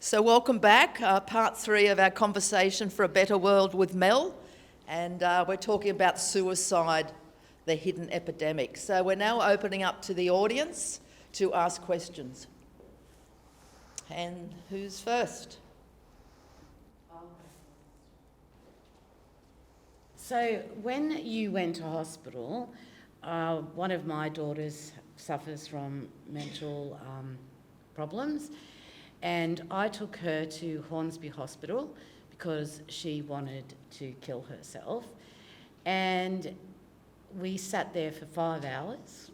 So welcome back, part 3 of our conversation for a better world with Mel, and we're talking about suicide, the hidden epidemic. So we're now opening up to the audience to ask questions. And who's first? So when you went to hospital, one of my daughters suffers from mental problems, and I took her to Hornsby Hospital because she wanted to kill herself. And we sat there for 5 hours.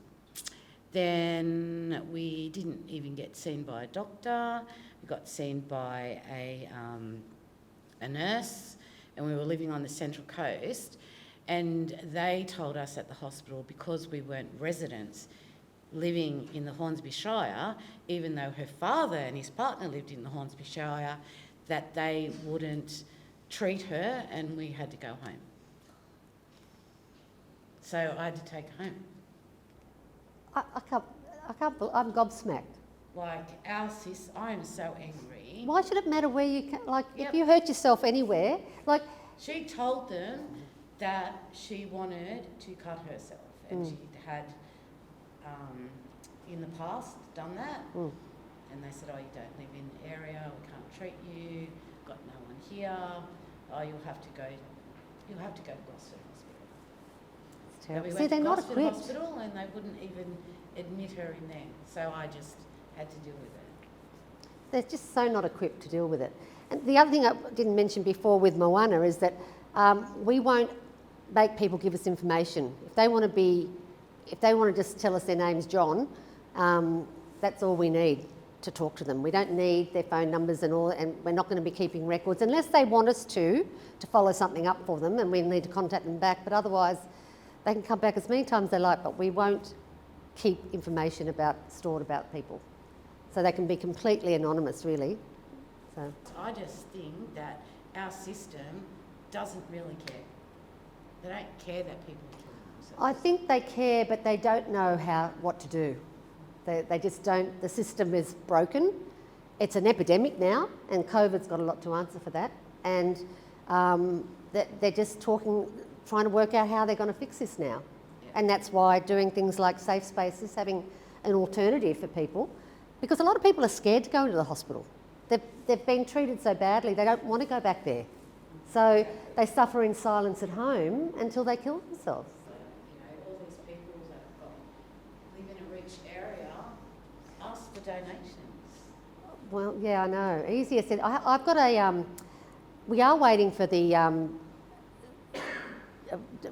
Then we didn't even get seen by a doctor. We got seen by a nurse, and we were living on the Central Coast. And they told us at the hospital, because we weren't residents living in the Hornsby Shire, even though her father and his partner lived in the Hornsby Shire, that they wouldn't treat her and we had to go home. So I had to take her home. I can't believe, I'm gobsmacked. Like, I am so angry. Why should it matter where you can, Yep. if you hurt yourself anywhere, She told them that she wanted to cut herself, and she had in the past done that. And they said, oh, you don't live in the area, we can't treat you, got no one here, oh, you'll have to go to Gosford Hospital. It's terrible. We See, went they're to not Gosford equipped. Hospital and they wouldn't even admit her in there, so I just had to deal with it. They're just so not equipped to deal with it. And the other thing I didn't mention before with Moana is that we won't make people give us information. If they want to just tell us their name's John, that's all we need to talk to them. We don't need their phone numbers and all, and we're not going to be keeping records unless they want us to follow something up for them, and we need to contact them back. But otherwise, they can come back as many times as they like, but we won't keep information stored about people. So they can be completely anonymous, really. So I just think that our system doesn't really care. They don't care that people are killing themselves. I think they care, but they don't know what to do. They just don't. The system is broken. It's an epidemic now, and COVID's got a lot to answer for that. And they're just trying to work out how they're going to fix this now. Yeah. And that's why doing things like safe spaces, having an alternative for people, because a lot of people are scared to go into the hospital. They've been treated so badly, they don't want to go back there. So they suffer in silence at home until they kill themselves. All these people that live in a rich area ask for donations. Well, yeah, I know. Easier said. I've got we are waiting for the,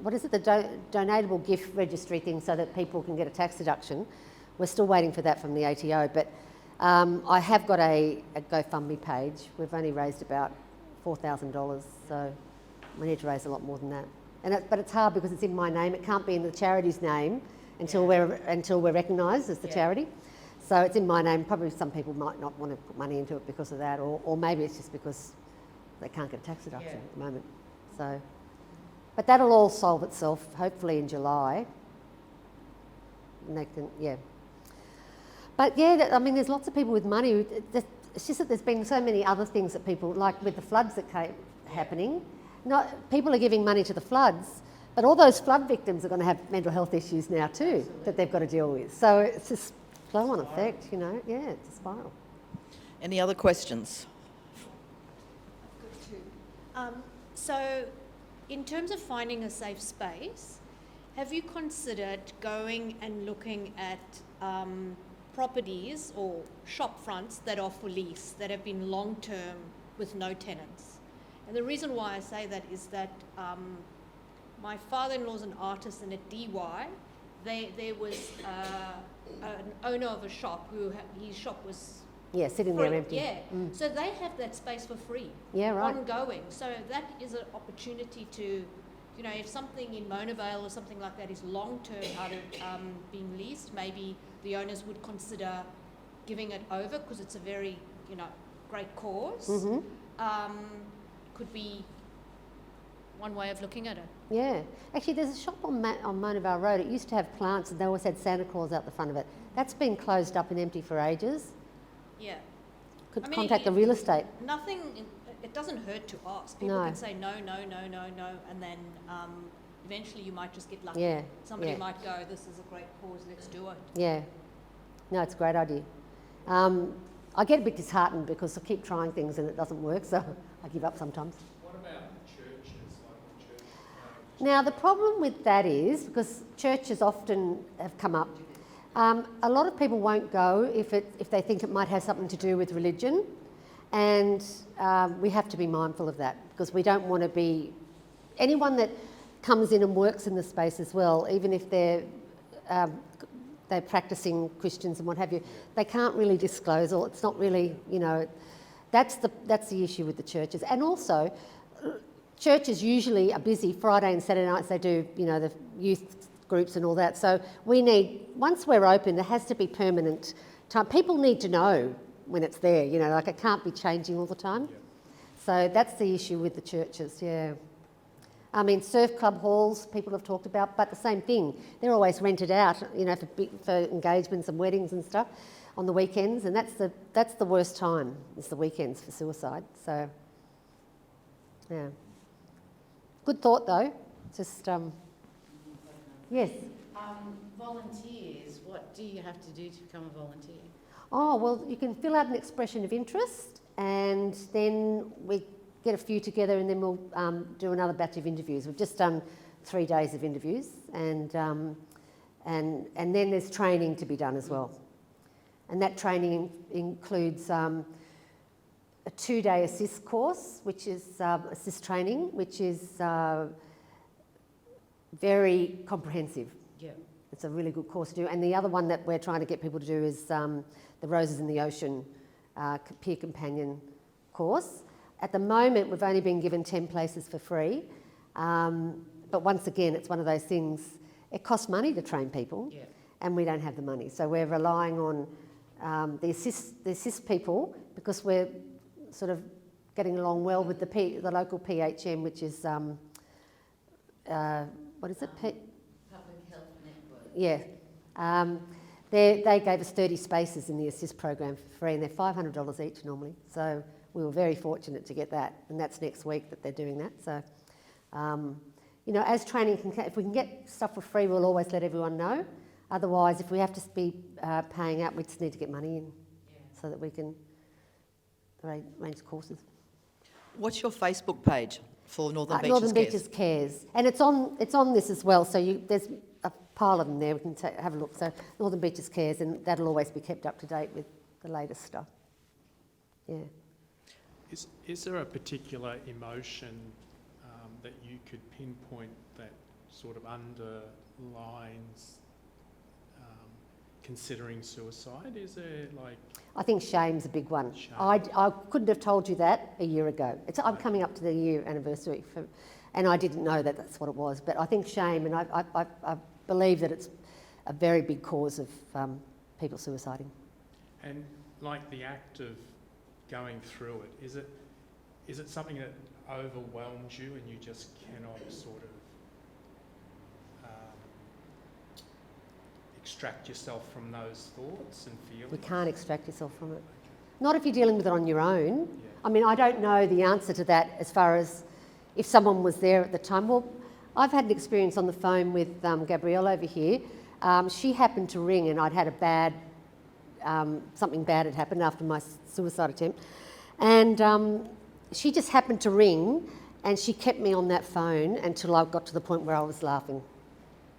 what is it, the donatable gift registry thing so that people can get a tax deduction. We're still waiting for that from the ATO, but I have got a GoFundMe page. We've only raised about $4,000, so we need to raise a lot more than that. But it's hard because it's in my name. It can't be in the charity's name until we're recognised as the charity. So it's in my name. Probably some people might not want to put money into it because of that, or maybe it's just because they can't get a tax deduction at the moment. So, but that'll all solve itself hopefully in July. And they can, But I mean, there's lots of people with money. It's just that there's been so many other things that people, like with the floods that came happening. People are giving money to the floods, but all those flood victims are going to have mental health issues now too. Absolutely. That they've got to deal with. So it's just flow-on effect, it's a spiral. Any other questions? I've got two. So in terms of finding a safe space, have you considered going and looking at properties or shop fronts that are for lease, that have been long-term with no tenants? And the reason why I say that is that my father-in-law's an artist, and at DY, there was an owner of a shop his shop was sitting free. there empty. Yeah, so they have that space for free, ongoing. So that is an opportunity to, if something in Mona Vale or something like that is long-term out of being leased, maybe the owners would consider giving it over because it's a very, great cause. Could be one way of looking at it. Yeah. Actually, there's a shop on Mona Vale Road. It used to have plants and they always had Santa Claus out the front of it. That's been closed up and empty for ages. Yeah. contact the real estate. Nothing, it doesn't hurt to ask. People No. can say no, no, no, no, no, and then eventually you might just get lucky. Yeah, Somebody yeah. might go, this is a great cause, let's do it. Yeah. No, it's a great idea. I get a bit disheartened because I keep trying things and it doesn't work, so I give up sometimes. What about churches? Like churches Now, the problem with that is, because churches often have come up, a lot of people won't go if they think it might have something to do with religion, and we have to be mindful of that, because we don't want to be... Anyone that comes in and works in the space as well, even if they're practicing Christians and what have you, they can't really disclose, or it's not really, you know, that's the issue with the churches. And also, churches usually are busy Friday and Saturday nights. They do, you know, the youth groups and all that. So we need, once we're open, there has to be permanent time. People need to know when it's there, you know, like it can't be changing all the time. Yeah. So that's the issue with the churches, yeah. I mean, surf club halls, people have talked about, but the same thing. They're always rented out, you know, for engagements and weddings and stuff on the weekends, and that's the worst time, is the weekends for suicide. So, yeah. Good thought, though. Just, yes. Volunteers, what do you have to do to become a volunteer? Oh, well, you can fill out an expression of interest, and then we get a few together, and then we'll do another batch of interviews. We've just done 3 days of interviews, and then there's training to be done as well. And that training includes a 2-day assist course, which is assist training, which is very comprehensive. Yeah. It's a really good course to do. And the other one that we're trying to get people to do is the Roses in the Ocean peer companion course. At the moment, we've only been given 10 places for free. But once again, it's one of those things, it costs money to train people, Yeah. and we don't have the money. So we're relying on the assist people, because we're sort of getting along well with the local PHM, which is, what is it? Public Health Network. Yeah. They gave us 30 spaces in the assist program for free, and they're $500 each normally. So we were very fortunate to get that, and that's next week that they're doing that. So, you know, as training if we can get stuff for free, we'll always let everyone know. Otherwise, if we have to be paying out, we just need to get money in, so that we can arrange courses. What's your Facebook page for Northern Beaches Northern Cares? Beaches Cares, and it's on this as well. So there's a pile of them there. We can have a look. So Northern Beaches Cares, and that'll always be kept up to date with the latest stuff. Yeah. Is there a particular emotion that you could pinpoint that sort of underlines considering suicide? Is there like... I think shame's a big one. Shame. I couldn't have told you that a year ago. I'm coming up to the year anniversary, and I didn't know that that's what it was. But I think shame, and I believe that it's a very big cause of people suiciding. And like the act of going through it, is it something that overwhelms you and you just cannot sort of extract yourself from those thoughts and feelings? You can't extract yourself from it. Not if you're dealing with it on your own. Yeah. I mean, I don't know the answer to that as far as if someone was there at the time. Well, I've had an experience on the phone with Gabrielle over here. She happened to ring, and I'd had a bad, something bad had happened after my suicide attempt. And she just happened to ring, and she kept me on that phone until I got to the point where I was laughing.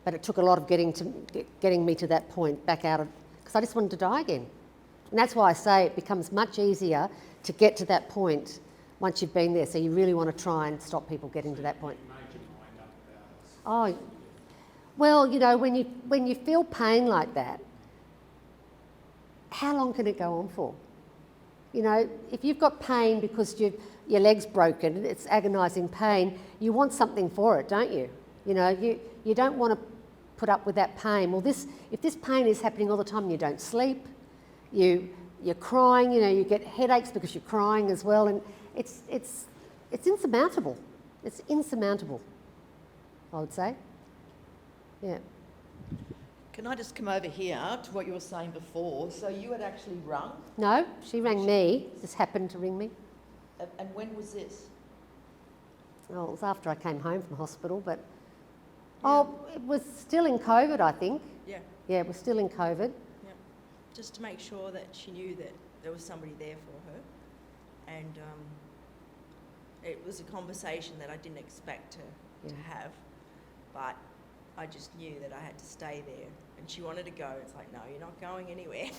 But it took a lot of getting me to that point, back out of, because I just wanted to die again. And that's why I say it becomes much easier to get to that point once you've been there. So you really want to try and stop people getting to that point. You made your mind up about it. Oh, well, you know, when you feel pain like that, how long can it go on for? You know, if you've got pain because your leg's broken, it's agonising pain, you want something for it, don't you? You know, you don't want to put up with that pain. Well, if this pain is happening all the time, you don't sleep, you're crying, you know, you get headaches because you're crying as well, and it's insurmountable. It's insurmountable, I would say. Yeah. Can I just come over here to what you were saying before? So you had actually rung, No, she rang me, just happened to ring me. and when was this? Well, it was after I came home from hospital, but, it was still in COVID, I think. Yeah, Yeah, it was still in COVID. yeah. Just to make sure that she knew that there was somebody there for her. And it was a conversation that I didn't expect to have, but I just knew that I had to stay there. And she wanted to go. It's like, no, you're not going anywhere.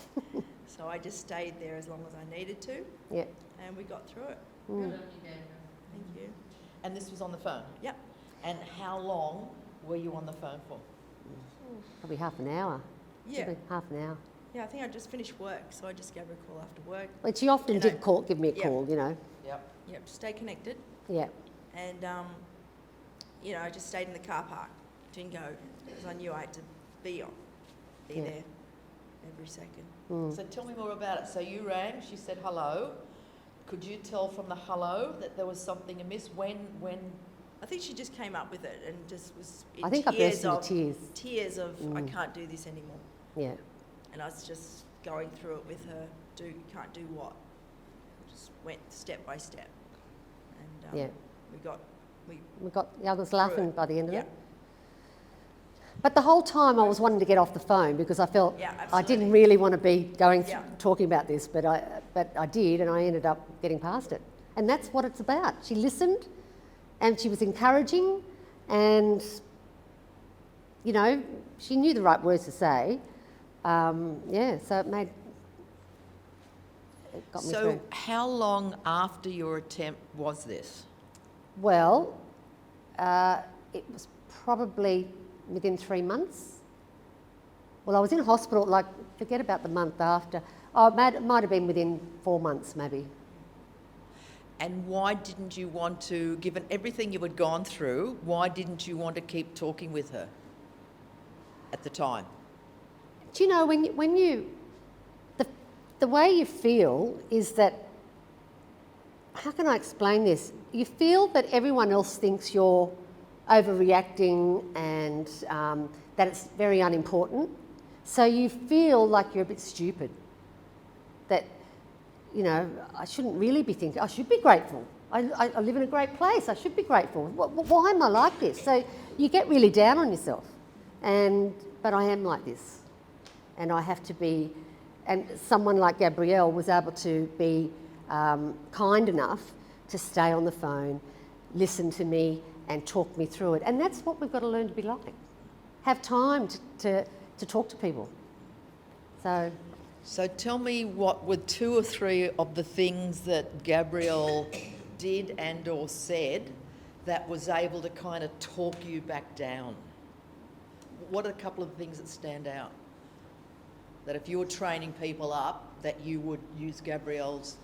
So I just stayed there as long as I needed to, Yeah. and we got through it. Mm. Thank you. And this was on the phone? Yep. And how long were you on the phone for? Probably half an hour. Yeah. Probably half an hour. Yeah, I think I just finished work, so I just gave her a call after work. But she often You did know. give me a Yeah. call, you know. Yep. Yep, stay connected. Yeah. And, I just stayed in the car park. Didn't go because I knew I had to be Yeah. there every second. Mm. So tell me more about it. So you rang, she said hello. Could you tell from the hello that there was something amiss? When? I think she just came up with it and just was in I think I burst into tears. tears of I Mm. can't do this anymore. Yeah. And I was just going through it with her. Can't do what? Just went step by step. And Yeah. we We got the others laughing it. by the end of Yeah. it. But the whole time I was wanting to get off the phone because I felt Yeah, I didn't absolutely. really want to be going Yeah. talking about this, but I did, and I ended up getting past it. And that's what it's about. She listened, and she was encouraging, and she knew the right words to say. So it got me So through. how long after your attempt was this? Well, it was probably within 3 months. Well, I was in hospital, forget about the month after. Oh, it might have been within 4 months, maybe. And why didn't you want to, given everything you had gone through, why didn't you want to keep talking with her at the time? Do you know, the way you feel is that, how can I explain this? You feel that everyone else thinks you're overreacting and that it's very unimportant. So you feel like you're a bit stupid. That, I shouldn't really be thinking, I should be grateful. I live in a great place, I should be grateful. Why am I like this? So you get really down on yourself. But I am like this. And I have to be, and someone like Gabrielle was able to be kind enough to stay on the phone, listen to me and talk me through it. And that's what we've got to learn to be like. Have time to talk to people. So tell me, what were 2 or 3 of the things that Gabrielle did and or said that was able to kind of talk you back down? What are a couple of things that stand out? That if you were training people up, that you would use Gabrielle's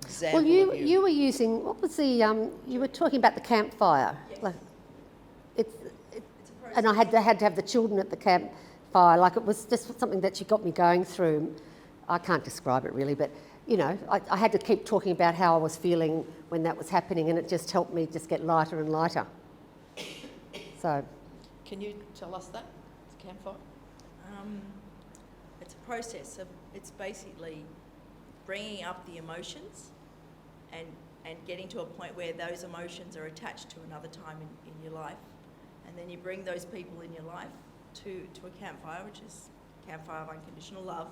example Well, of you were using, what was the, you were talking about the campfire. Yes. It's It's a process. and I had to have the children at the campfire. It was just something that she got me going through. I can't describe it really, but I had to keep talking about how I was feeling when that was happening, and it just helped me just get lighter and lighter. So, Can you tell us that? It's Campfire? It's a process. It's basically bringing up the emotions and getting to a point where those emotions are attached to another time in your life. And then you bring those people in your life to a campfire, which is Campfire of Unconditional Love.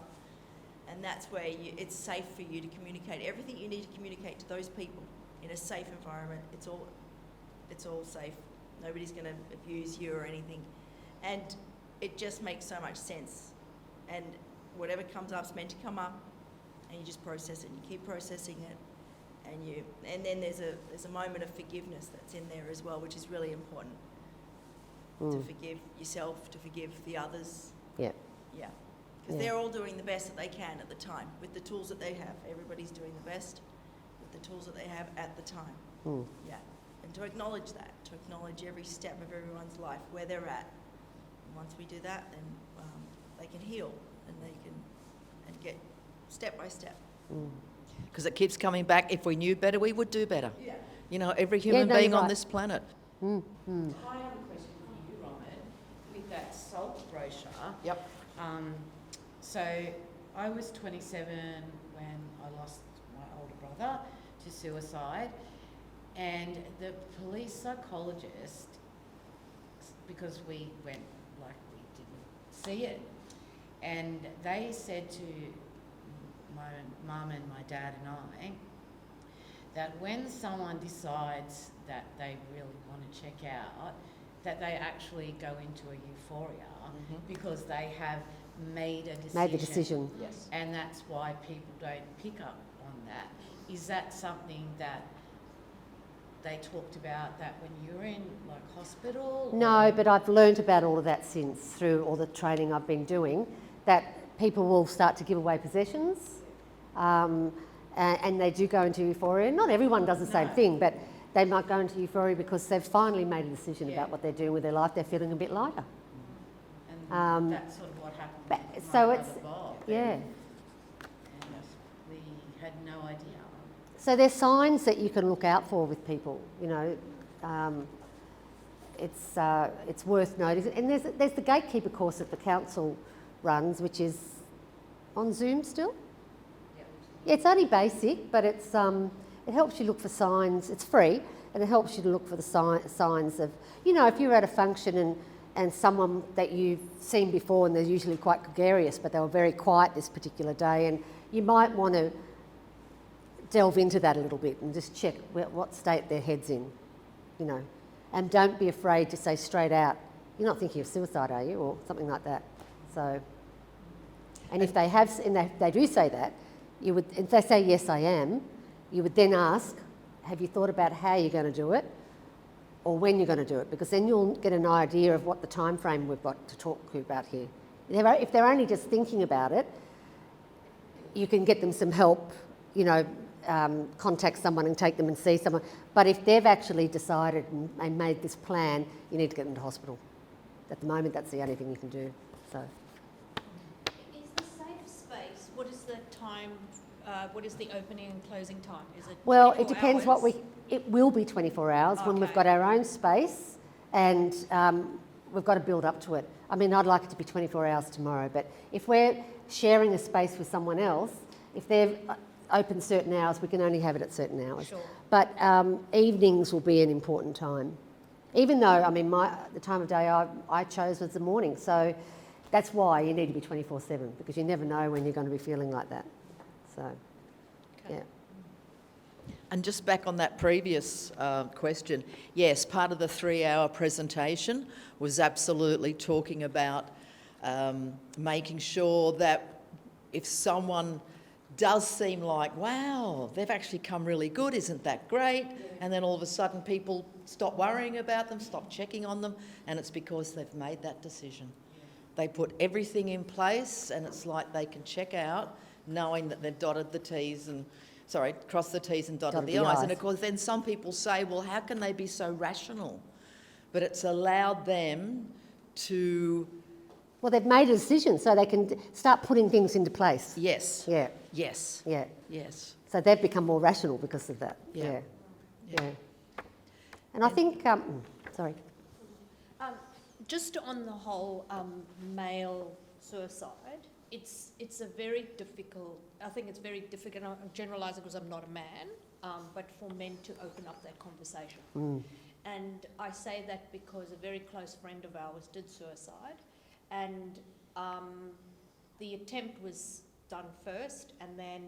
And that's where it's safe for you to communicate everything you need to communicate to those people in a safe environment. It's all safe. Nobody's going to abuse you or anything. And it just makes so much sense. And whatever comes up is meant to come up, and you just process it, and you keep processing it. And then there's a moment of forgiveness that's in there as well, which is really important. To forgive yourself, to forgive the others. yeah. Yeah. Because they're all doing the best that they can at the time with the tools that they have. Everybody's doing the best with the tools that they have at the time. Yeah. And to acknowledge that, to acknowledge every step of everyone's life, where they're at. And once we do that, then they can heal and they can get step by step. Because it keeps coming back, if we knew better, we would do better. Yeah. Every human no, being you're on right. this planet. I have a question for you, Robert. With that salt brochure, Yep. So I was 27 when I lost my older brother to suicide, and the police psychologist, because we went like we didn't see it, and they said to my mum and my dad and I that when someone decides that they really want to check out, that they actually go into a euphoria because they have made a decision. Made the decision. Yes. And that's why people don't pick up on that. Is that something that they talked about that when you were in like hospital? No, but I've learnt about all of that since through all the training I've been doing, that people will start to give away possessions, and they do go into euphoria. Not everyone does the same thing, but they might go into euphoria because they've finally made a decision about what they're doing with their life. They're feeling a bit lighter. And that's sort of what happened with my so brother it's Bob. yeah. And we had no idea. So there's signs that you can look out for with people. You know, it's worth noticing. And there's the gatekeeper course that the council runs, which is on Zoom still. Yeah, it's only basic, but it's it helps you look for signs. It's free, and it helps you to look for the signs of, you know, if you're at a function and someone that you've seen before, and they're usually quite gregarious, but they were very quiet this particular day, and you might want to delve into that a little bit and just check what state their head's in, you know. And don't be afraid to say straight out, you're not thinking of suicide, are you? Or something like that. So, and if they have, and they do say that, you would, if they say, yes, I am, you would then ask, have you thought about how you're going to do it or when you're going to do it? Because then you'll get an idea of what the time frame we've got to talk about here. If they're only just thinking about it, you can get them some help, you know, contact someone and take them and see someone. But if they've actually decided and made this plan, you need to get them to hospital. At the moment, that's the only thing you can do. So. Is the safe space, what is the time, what is the opening and closing time? Is it Well, 24 it depends hours? it will be 24 hours when we've Okay. got our own space, and we've got to build up to it. I mean, I'd like it to be 24 hours tomorrow, but if we're sharing a space with someone else, if they've open certain hours, we can only have it at certain hours. Sure. But evenings will be an important time. Even though, I mean, the time of day I chose was the morning, so that's why you need to be 24/7, because you never know when you're going to be feeling like that. So, Okay. yeah. And just back on that previous question, yes, part of the 3-hour presentation was absolutely talking about making sure that if someone does seem like, wow, they've actually come really good, isn't that great? And then all of a sudden people stop worrying about them, stop checking on them, and it's because they've made that decision. They put everything in place, and it's like they can check out knowing that they've dotted the T's and, crossed the T's and dotted the I's. And of course then some people say, well, how can they be so rational? But it's allowed them to... Well, they've made a decision, so they can start putting things into place. Yes. Yeah. Yes. Yeah. Yes. So they've become more rational because of that. Yeah. Yeah. And I think, sorry. Just on the whole male suicide, it's a very difficult, I think it's very difficult, I'm generalising because I'm not a man, but for men to open up that conversation. And I say that because a very close friend of ours did suicide, and the attempt was done first, and then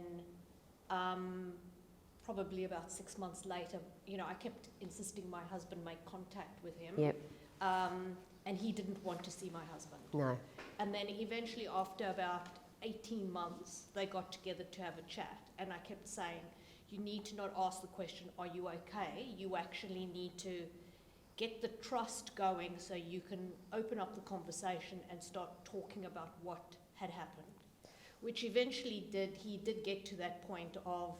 probably about 6 months later, you know, I kept insisting my husband make contact with him. Yep. And he didn't want to see my husband. No. And then eventually, after about 18 months, they got together to have a chat. And I kept saying, you need to not ask the question, are you okay? You actually need to get the trust going so you can open up the conversation and start talking about what had happened. Which eventually he did get to that point of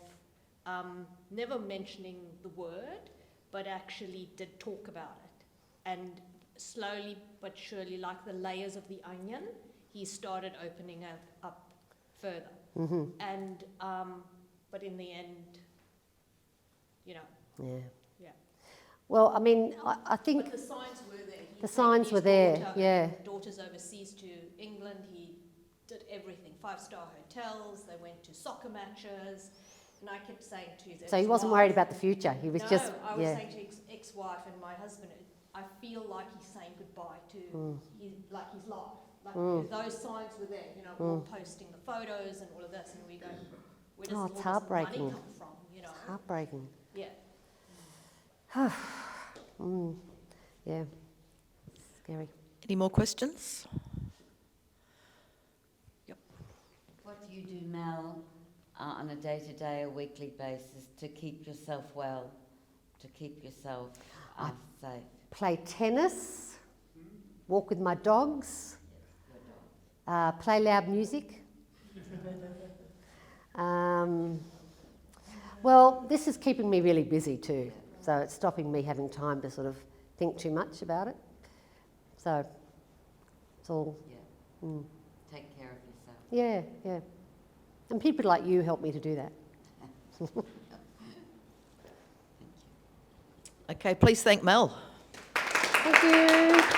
never mentioning the word, but actually did talk about it. And slowly but surely, like the layers of the onion, he started opening up further. Mm-hmm. And, but in the end, you know. Yeah. Yeah. Well, I mean, I think But the signs were there. He the taken signs his were there, daughter- yeah. Daughters overseas to England. He did everything. 5-star hotels. They went to soccer matches. And I kept saying to his So he wasn't worried about the future. He was no, just, I was yeah. saying to ex-wife and my husband, I feel like he's saying goodbye to his life. Like those signs were there, you know, all posting the photos and all of this, and we go, where does Oh, all it's this heartbreaking. money come from, you know? Heartbreaking. Yeah. Yeah. Scary. Any more questions? What do you do, Mel, on a day-to-day or weekly basis to keep yourself well, to keep yourself safe? Play tennis, walk with my dogs, play loud music. Well, this is keeping me really busy too, so it's stopping me having time to sort of think too much about it. So it's all... Yeah. Take care of yourself. Yeah, yeah. And people like you help me to do that. Thank you. Okay, please thank Mel. Thank you.